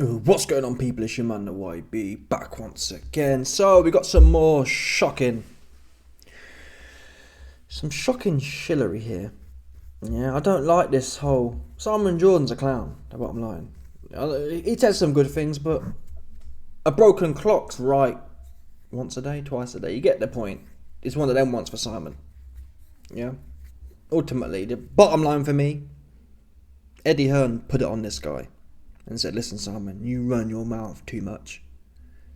What's going on, people? It's your man, the YB, back once again. So, we got some shocking shillery here. Yeah, I don't like this whole Simon Jordan's a clown, the bottom line. He says some good things, but a broken clock's right once a day, twice a day. You get the point. It's one of them ones for Simon. Yeah. Ultimately, the bottom line for me, Eddie Hearn put it on this guy and said, listen, Simon, you run your mouth too much.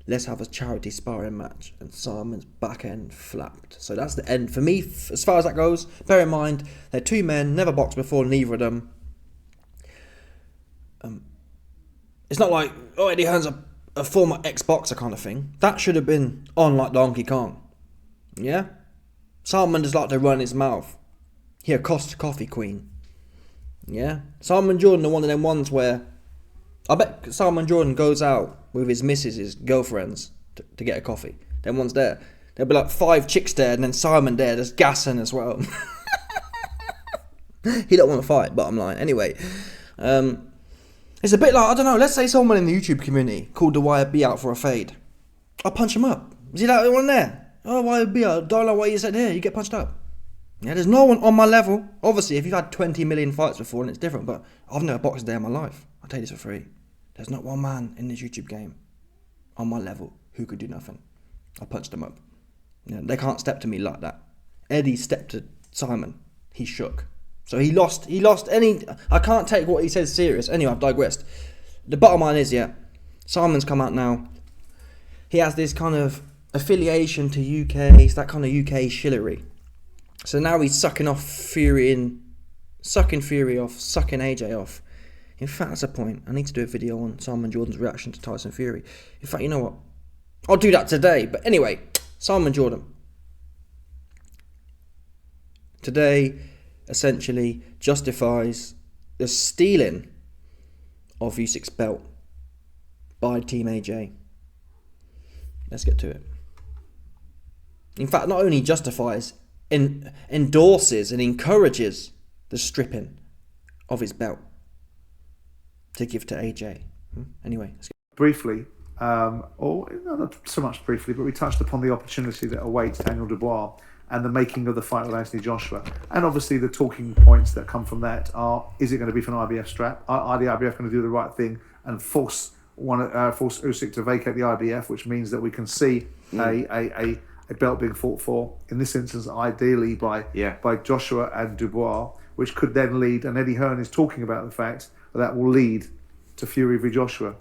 Let's have a charity sparring match. And Simon's back end flapped. So that's the end for me, as far as that goes. Bear in mind, they're two men, never boxed before, neither of them. It's not like, Eddie Hearn's a former ex-boxer kind of thing. That should have been on like Donkey Kong. Yeah? Simon just like to run his mouth. Here, Costa Coffee Queen. Yeah? Simon Jordan, one of them ones where I bet Simon Jordan goes out with his missus, his girlfriends, to get a coffee. Then one's there. There'll be like 5 chicks there, and then Simon there, just gassing as well. He don't want to fight, bottom line. Anyway, it's a bit like, I don't know, let's say someone in the YouTube community called the YB out for a fade. I'll punch him up. Is he that one there? Oh, YB, I don't know what you said here, you get punched up. Yeah, there's no one on my level. Obviously, if you've had 20 million fights before, then it's different, but I've never boxed a day in my life. I'll tell you this for free. There's not one man in this YouTube game on my level who could do nothing. I punched them up. Yeah, they can't step to me like that. Eddie stepped to Simon. He shook. So he lost any... I can't take what he says serious. Anyway, I've digressed. The bottom line is, yeah, Simon's come out now. He has this kind of affiliation to UK. It's that kind of UK shillery. So now he's sucking Fury off, sucking AJ off. In fact, that's a point. I need to do a video on Simon Jordan's reaction to Tyson Fury. In fact, you know what? I'll do that today. But anyway, Simon Jordan. Today, essentially, justifies the stealing of Usyk's belt by Team AJ. Let's get to it. In fact, not only justifies, endorses and encourages the stripping of his belt to give to AJ. Anyway, let's get briefly, or not so much briefly, but we touched upon the opportunity that awaits Daniel Dubois and the making of the fight with Anthony Joshua. And obviously the talking points that come from that are, is it going to be for an IBF strap? Are the IBF going to do the right thing and force Usyk to vacate the IBF, which means that we can see a belt being fought for, in this instance, ideally by Joshua and Dubois, which could then lead, and Eddie Hearn is talking about the fact that will lead to Fury v Joshua.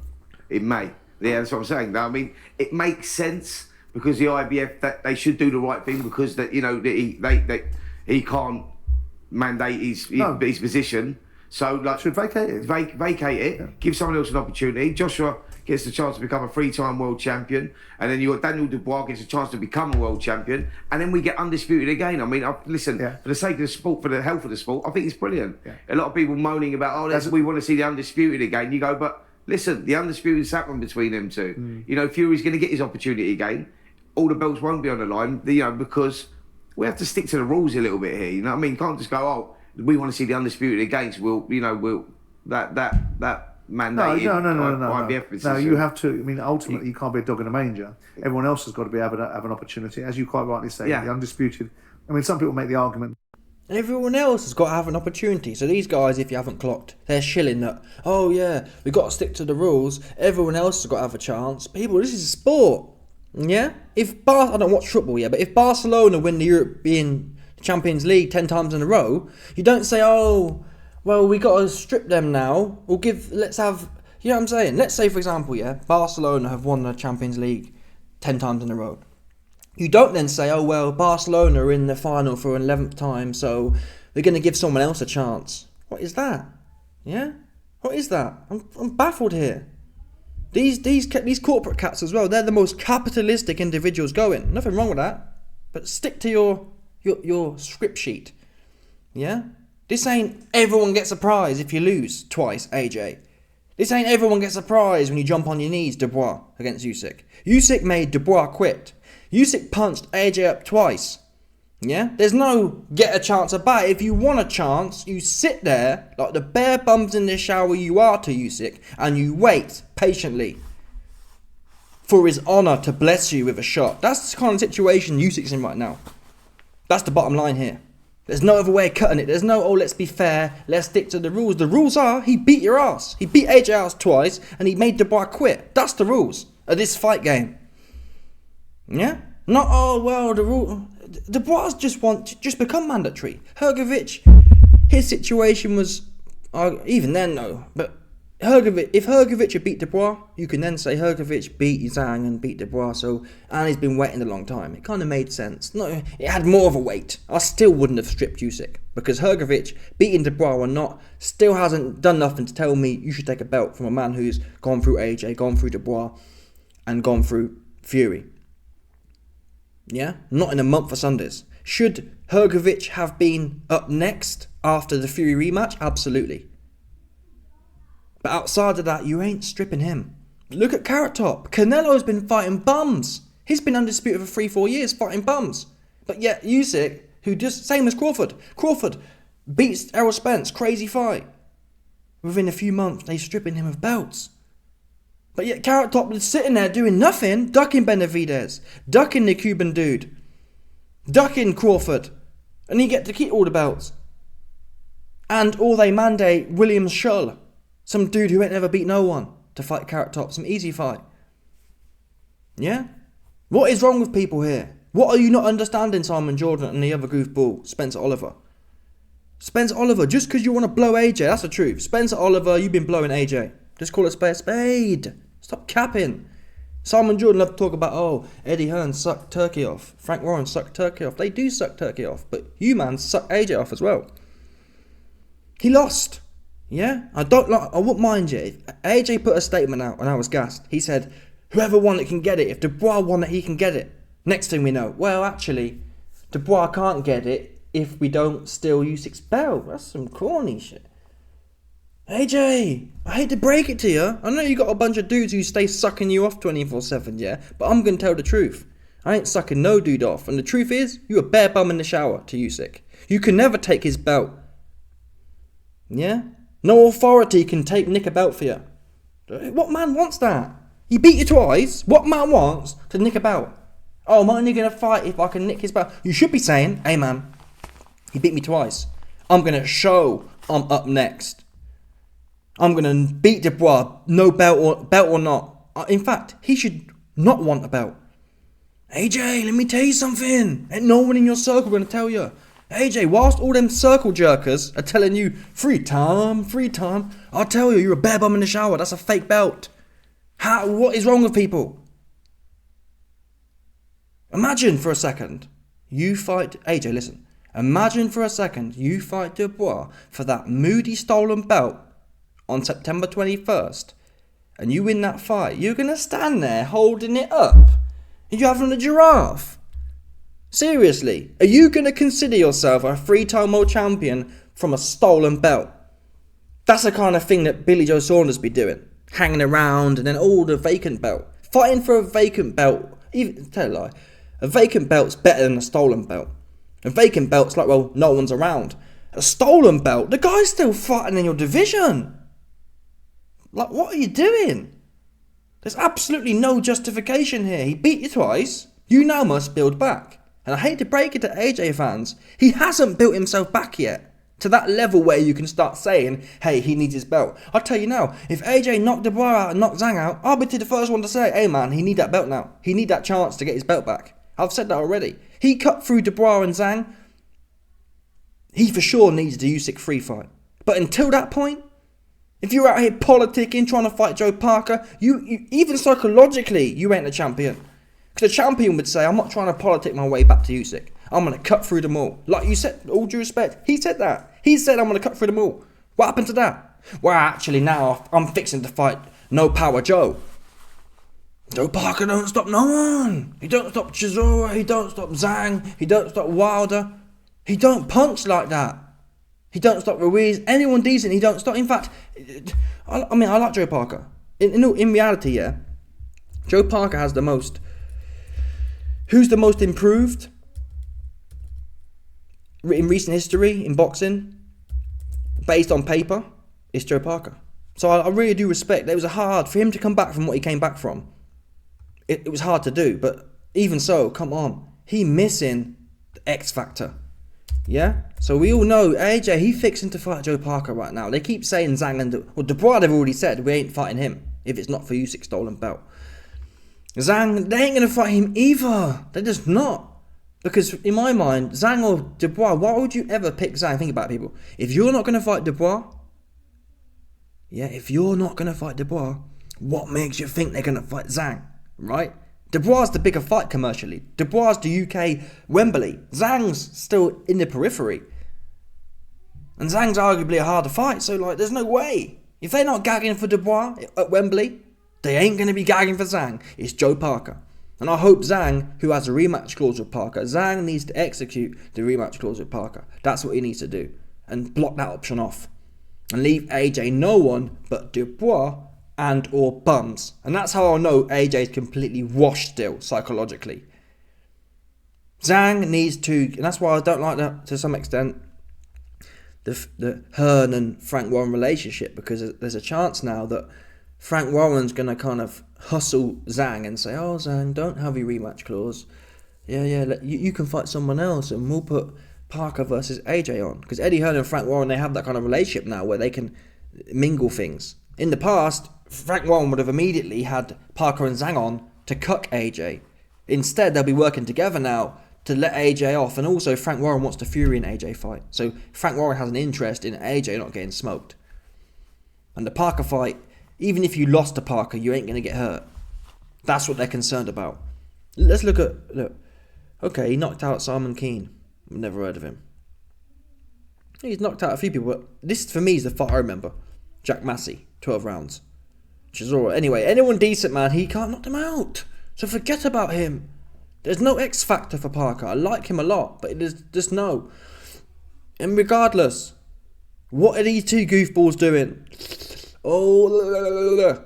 It may. Yeah, that's what I'm saying. I mean, it makes sense because the IBF, that they should do the right thing, because that, you know, he can't mandate his position. So like, should vacate it. Vacate it. Yeah. Give someone else an opportunity. Joshua gets the chance to become a 3-time world champion, and then you got Daniel Dubois gets a chance to become a world champion, and then we get undisputed again. I mean, for the sake of the sport, for the health of the sport, I think it's brilliant. Yeah. A lot of people moaning about, we want to see the undisputed again. You go, but listen, the undisputed's happened between them two. You know, Fury's going to get his opportunity again. All the belts won't be on the line, because we have to stick to the rules a little bit here. You know what I mean? You can't just go, we want to see the undisputed again. So that mandated IBF position. No, you have to. I mean, ultimately, you can't be a dog in a manger. Everyone else has got to have an opportunity, as you quite rightly say. The undisputed. I mean, some people make the argument. Everyone else has got to have an opportunity. So these guys, if you haven't clocked, they're shilling that, we've got to stick to the rules. Everyone else has got to have a chance. People, this is a sport. Yeah? I don't watch football yet, but if Barcelona win the European Champions League 10 times in a row, you don't say, we got to strip them now. Let's have, you know what I'm saying? Let's say, for example, Barcelona have won the Champions League 10 times in a row. You don't then say, Barcelona are in the final for an 11th time, so we're going to give someone else a chance. What is that? Yeah? What is that? I'm baffled here. These corporate cats as well, they're the most capitalistic individuals going. Nothing wrong with that. But stick to your script sheet. Yeah? This ain't everyone gets a prize if you lose twice, AJ. This ain't everyone gets a prize when you jump on your knees, Dubois, against Usyk. Usyk made Dubois quit. Usyk punched AJ up twice. Yeah? There's no get a chance about it. If you want a chance, you sit there like the bare bums in the shower you are to Usyk, and you wait patiently for his honour to bless you with a shot. That's the kind of situation Usyk's in right now. That's the bottom line here. There's no other way of cutting it. There's no, oh, let's be fair, let's stick to the rules. The rules are, he beat your ass. He beat AJ ass twice, and he made Dubois quit. That's the rules of this fight game. Yeah? Not, oh, well, the rule... Dubois just become mandatory. Hrgovic, his situation was... even then, no. But if Hrgovic had beat Dubois, you can then say Hrgovic beat Zhang and beat Dubois, and he's been waiting a long time. It kind of made sense. No, it had more of a weight. I still wouldn't have stripped Usyk, because Hrgovic, beating Dubois or not, still hasn't done nothing to tell me you should take a belt from a man who's gone through AJ, gone through Dubois, and gone through Fury. Yeah? Not in a month for Sundays. Should Hrgovic have been up next after the Fury rematch? Absolutely. But outside of that, you ain't stripping him. Look at Carrot Top. Canelo's been fighting bums. He's been undisputed for 3-4 years fighting bums. But yet Usyk, who just, same as Crawford. Crawford beats Errol Spence, crazy fight. Within a few months, they're stripping him of belts. But yet Carrot Top is sitting there doing nothing, ducking Benavidez, ducking the Cuban dude, ducking Crawford, and he get to keep all the belts. And all they mandate William Schull, some dude who ain't never beat no one, to fight Carrot Top, some easy fight. Yeah? What is wrong with people here? What are you not understanding, Simon Jordan and the other goofball, Spencer Oliver? Spencer Oliver, just because you want to blow AJ, that's the truth. Spencer Oliver, you've been blowing AJ. Just call it a spade. Stop capping. Simon Jordan love to talk about, oh, Eddie Hearn sucked Turkey off. Frank Warren sucked Turkey off. They do suck Turkey off, but you, man, suck AJ off as well. He lost. Yeah? I wouldn't mind you. If AJ put a statement out and I was gassed. He said, whoever won it can get it. If Dubois won it, he can get it. Next thing we know, well, actually, Dubois can't get it if we don't steal Usyk's belt. That's some corny shit. AJ, I hate to break it to you. I know you got a bunch of dudes who stay sucking you off 24/7, yeah? But I'm going to tell the truth. I ain't sucking no dude off. And the truth is, you a bare bum in the shower to Usyk. You can never take his belt. Yeah? No authority can nick a belt for you. What man wants that? He beat you twice. What man wants to nick a belt? Oh, am I only going to fight if I can nick his belt? You should be saying, hey man, he beat me twice. I'm going to show I'm up next. I'm going to beat Dubois, no belt or not. In fact, he should not want a belt. AJ, let me tell you something. Ain't no one in your circle going to tell you. AJ, whilst all them circle jerkers are telling you, free time, I'll tell you, you're a bare bum in the shower. That's a fake belt. What is wrong with people? Imagine for a second, you fight... AJ, listen. Imagine for a second, you fight Dubois for that moody stolen belt on September 21st, and you win that fight. You're going to stand there holding it up. You're having a giraffe. Seriously, are you going to consider yourself a 3-time world champion from a stolen belt? That's the kind of thing that Billy Joe Saunders be doing. Hanging around and then, the vacant belt. Fighting for a vacant belt. Even, tell a lie. A vacant belt's better than a stolen belt. A vacant belt's like, well, no one's around. A stolen belt, the guy's still fighting in your division. Like, what are you doing? There's absolutely no justification here. He beat you twice. You now must build back. And I hate to break it to AJ fans, he hasn't built himself back yet to that level where you can start saying, hey, he needs his belt. I'll tell you now, if AJ knocked Dubois out and knocked Zhang out, I'll be the first one to say, hey man, he need that belt now. He need that chance to get his belt back. I've said that already. He cut through Dubois and Zhang. He for sure needs the Usyk free fight. But until that point, if you're out here politicking, trying to fight Joe Parker, you even psychologically, you ain't the champion. Because the champion would say, I'm not trying to politic my way back to Usyk. I'm going to cut through them all. Like you said, all due respect, he said that. He said, I'm going to cut through them all. What happened to that? Well, actually now I'm fixing to fight No Power Joe. Joe Parker don't stop no one. He don't stop Chisora. He don't stop Zhang. He don't stop Wilder. He don't punch like that. He don't stop Ruiz. Anyone decent, he don't stop. In fact, I like Joe Parker. In reality, yeah, Joe Parker has the most. Who's the most improved? in recent history in boxing, based on paper, is Joe Parker. So I really do respect. It was hard for him to come back from what he came back from. It was hard to do, but even so, come on, he missing the X factor. Yeah. So we all know AJ, he fixing to fight Joe Parker right now. They keep saying Zhang and Dubois. They've already said we ain't fighting him if it's not for Usyk's stolen belt. Zhang, they ain't gonna fight him either. They're just not. Because in my mind, Zhang or Dubois, why would you ever pick Zhang? Think about it, people. If you're not gonna fight Dubois, if you're not gonna fight Dubois, what makes you think they're gonna fight Zhang? Right? Dubois the bigger fight commercially. Dubois the UK Wembley. Zhang's still in the periphery. And Zhang's arguably a harder fight, so like there's no way. If they're not gagging for Dubois at Wembley, they ain't going to be gagging for Zhang. It's Joe Parker. And I hope Zhang, who has a rematch clause with Parker, Zhang needs to execute the rematch clause with Parker. That's what he needs to do. And block that option off. And leave AJ no one but Dubois and or bums. And that's how I'll know AJ is completely washed still, psychologically. Zhang needs to, and that's why I don't like that to some extent, the Hearn and Frank Warren relationship, because there's a chance now that Frank Warren's going to kind of hustle Zhang and say, oh Zhang, don't have your rematch clause. You can fight someone else and we'll put Parker versus AJ on. Because Eddie Hearn and Frank Warren, they have that kind of relationship now where they can mingle things. In the past, Frank Warren would have immediately had Parker and Zhang on to cuck AJ. Instead, they'll be working together now to let AJ off. And also, Frank Warren wants the Fury and AJ fight. So Frank Warren has an interest in AJ not getting smoked. And the Parker fight, even if you lost to Parker, you ain't going to get hurt. That's what they're concerned about. Let's look. Okay, he knocked out Simon Keane. I've never heard of him. He's knocked out a few people, but this for me is the fight I remember. Jack Massey, 12 rounds. Which is alright. Anyway, anyone decent, man, he can't knock them out. So forget about him. There's no X factor for Parker. I like him a lot, but there's just no. And regardless, what are these two goofballs doing? Oh,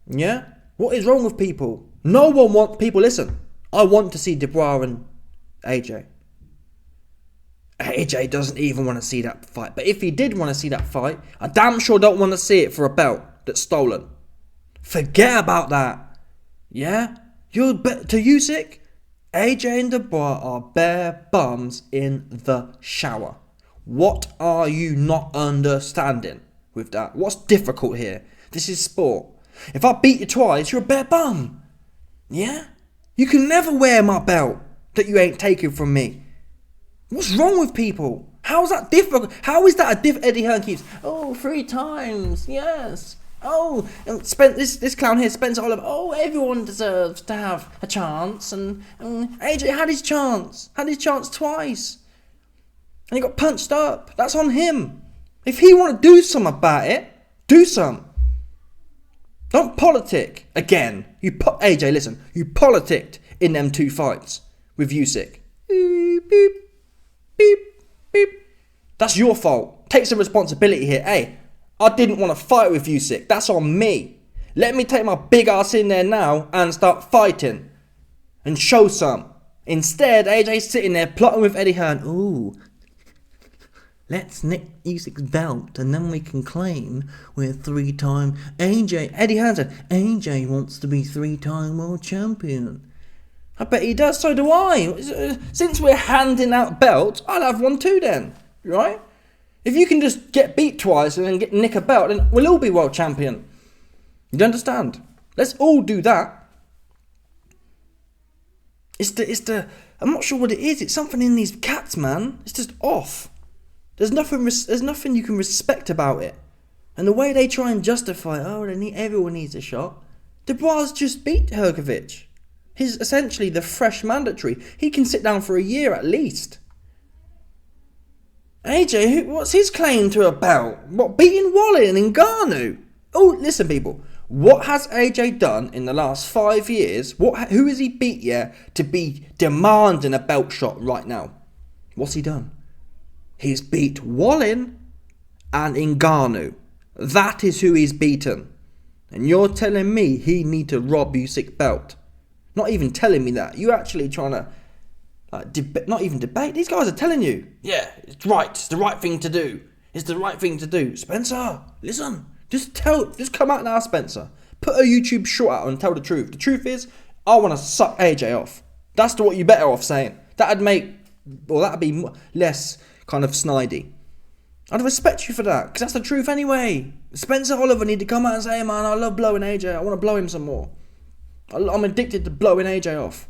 yeah? What is wrong with people? No one wants people. Listen, I want to see Dubois and AJ. AJ doesn't even want to see that fight. But if he did want to see that fight, I damn sure don't want to see it for a belt that's stolen. Forget about that. Yeah? To Usyk, AJ and Dubois are bare bums in the shower. What are you not understanding with that? What's difficult here? This is sport. If I beat you twice, you're a bare bum. Yeah? You can never wear my belt that you ain't taken from me. What's wrong with people? How's that difficult? How is that a Eddie Hearn keeps, 3 times, yes. Oh, and this clown here, Spencer Oliver, everyone deserves to have a chance. And AJ had his chance twice. And he got punched up. That's on him. If he want to do something about it, do some. Don't politic again. AJ, listen, you politicked in them 2 fights with Usyk. Beep, beep, beep, beep. That's your fault. Take some responsibility here. Hey, I didn't want to fight with Usyk. That's on me. Let me take my big ass in there now and start fighting. And show some. Instead, AJ's sitting there plotting with Eddie Hearn. Ooh, let's nick Usyk's belt and then we can claim we're 3-time AJ. Eddie Hearn said, AJ wants to be 3-time world champion. I bet he does, so do I. Since we're handing out belts, I'll have one too then, right? If you can just get beat twice and then nick a belt, then we'll all be world champion. You understand? Let's all do that. It's the I'm not sure what it is. It's something in these cats, man. It's just off. There's nothing you can respect about it. And the way they try and justify, everyone needs a shot. Dubois just beat Hrgovic. He's essentially the fresh mandatory. He can sit down for a year at least. AJ, what's his claim to a belt? What, beating Wallin and Ngannou? Oh, listen, people. What has AJ done in the last 5 years? Who has he beat to be demanding a belt shot right now? What's he done? He's beat Wallin and Ngannou. That is who he's beaten. And you're telling me he need to rob Usyk belt? Not even telling me that. You're actually trying to Like, not even debate. These guys are telling you, yeah, it's right. It's the right thing to do. It's the right thing to do. Spencer, listen. Just come out now, Spencer. Put a YouTube short out and tell the truth. The truth is, I want to suck AJ off. That's what you better off saying. That'd be less kind of snidey. I'd respect you for that, because that's the truth anyway. Spencer Oliver need to come out and say, man, I love blowing AJ. I want to blow him some more. I'm addicted to blowing AJ off.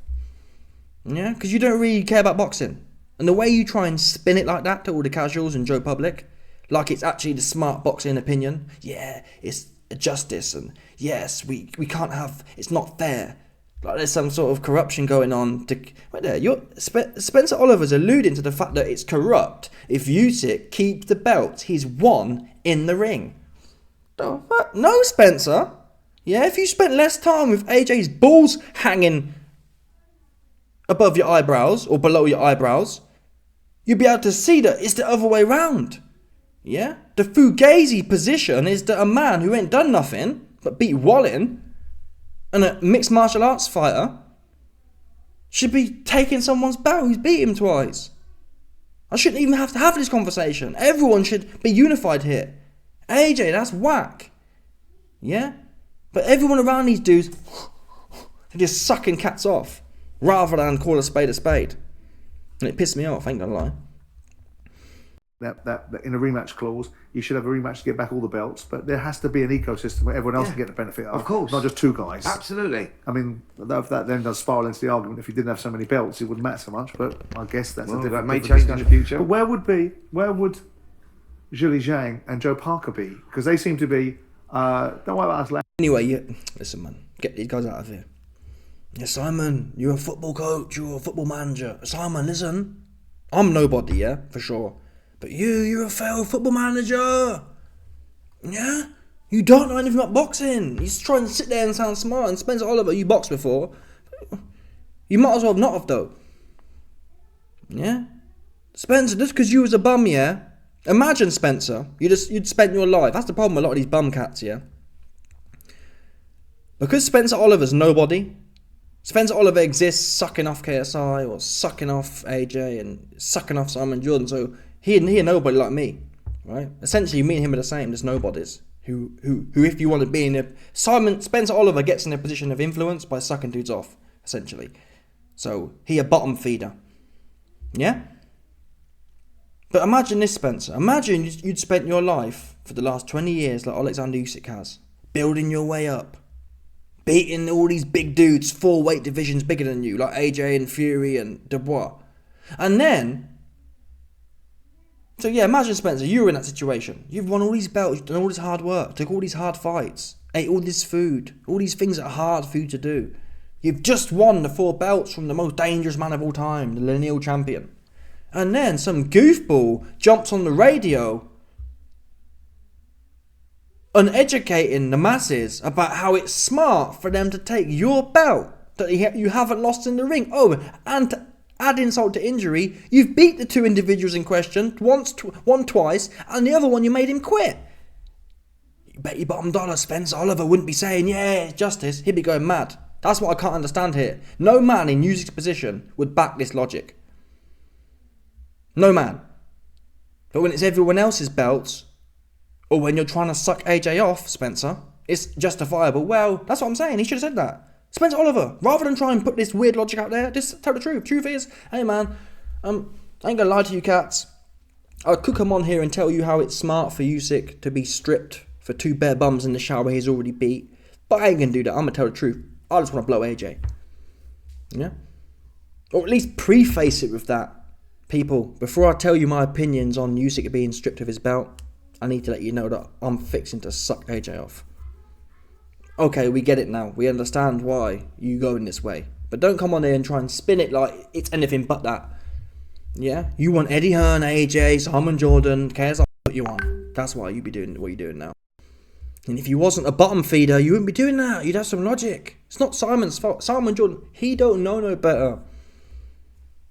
Yeah, because you don't really care about boxing. And the way you try and spin it like that to all the casuals and Joe Public, like it's actually the smart boxing opinion. Yeah, it's justice, and yes, we can't have, it's not fair. Like there's some sort of corruption going on. Right there, Spencer Oliver's alluding to the fact that it's corrupt if Usyk keeps the belt he's won in the ring. No, Spencer. Yeah, if you spent less time with AJ's balls hanging above your eyebrows or below your eyebrows, you'd be able to see that it's the other way round. Yeah? The fugazi position is that a man who ain't done nothing but beat Wallin, and a mixed martial arts fighter, should be taking someone's belt who's beat him twice. I shouldn't even have to have this conversation. Everyone should be unified here. AJ, that's whack. Yeah? But everyone around these dudes, they're just sucking cats off, rather than call a spade a spade. And it pissed me off, I ain't gonna lie. That in a rematch clause, you should have a rematch to get back all the belts, but there has to be an ecosystem where everyone else can get the benefit of. Of course. Not just two guys. Absolutely. I mean, that then does spiral into the argument. If you didn't have so many belts, it wouldn't matter so much, but I guess that's a different that may different change in the future. But where would Zhili Zhang and Joe Parker be? Because they seem to be, don't worry about us. Anyway, listen man, get these guys out of here. Yeah, Simon, you're a football coach, you're a football manager. Simon, listen, I'm nobody, yeah, for sure. But you're a failed football manager. Yeah? You don't know anything about boxing. He's trying to sit there and sound smart. And Spencer Oliver, you boxed before. You might as well not have, though. Yeah? Spencer, just because you was a bum, yeah? Imagine, Spencer, you'd spent your life. That's the problem with a lot of these bum cats, yeah? Because Spencer Oliver's nobody. Spencer Oliver exists sucking off KSI or sucking off AJ and sucking off Simon Jordan, so he a nobody like me, right? Essentially, me and him are the same, just nobodies. Who if you want to be in a... Spencer Oliver gets in a position of influence by sucking dudes off, essentially. So, he a bottom feeder. Yeah? But imagine this, Spencer. Imagine you'd spent your life for the last 20 years like Alexander Usyk has, building your way up, beating all these big dudes 4 weight divisions bigger than you, like AJ and Fury and Dubois. And then... So yeah, imagine Spencer, you were in that situation. You've won all these belts, you've done all this hard work, took all these hard fights, ate all this food, all these things that are hard for you to do. You've just won the 4 belts from the most dangerous man of all time, the lineal champion. And then some goofball jumps on the radio uneducating the masses about how it's smart for them to take your belt that you haven't lost in the ring. Oh, and to add insult to injury, you've beat the 2 individuals in question, one twice, and the other one you made him quit. You bet your bottom dollar Spencer Oliver wouldn't be saying, yeah, justice. He'd be going mad. That's what I can't understand here. No man in Usyk's position would back this logic. No man. But when it's everyone else's belts, or when you're trying to suck AJ off, Spencer, it's justifiable. Well, that's what I'm saying. He should have said that. Spencer Oliver, rather than try and put this weird logic out there, just tell the truth. Truth is, hey man, I ain't gonna lie to you cats. I could come on here and tell you how it's smart for Usyk to be stripped for 2 bare bums in the shower he's already beat. But I ain't gonna do that. I'm gonna tell the truth. I just want to blow AJ. Yeah? Or at least preface it with that. People, before I tell you my opinions on Usyk being stripped of his belt, I need to let you know that I'm fixing to suck AJ off. Okay, we get it now. We understand why you go in this way. But don't come on here and try and spin it like it's anything but that. Yeah? You want Eddie Hearn, AJ, Simon Jordan, cares what you want. That's why you be doing what you're doing now. And if you wasn't a bottom feeder, you wouldn't be doing that. You'd have some logic. It's not Simon's fault. Simon Jordan, he don't know no better.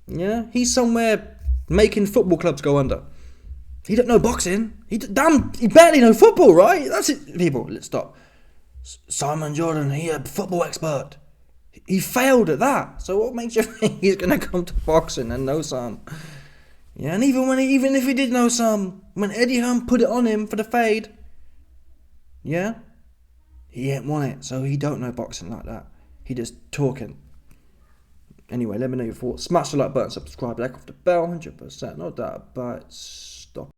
Yeah? He's somewhere making football clubs go under. He don't know boxing. He barely know football, right? That's it. People, let's stop. Simon Jordan, he a football expert. He failed at that. So what makes you think he's gonna come to boxing and know some? Yeah, and even if he did know some, when Eddie Hearn put it on him for the fade, yeah, he ain't won it, so he don't know boxing like that. He just talking. Anyway, let me know your thoughts. Smash the like button, subscribe, like off the bell, 100%, no doubt about it.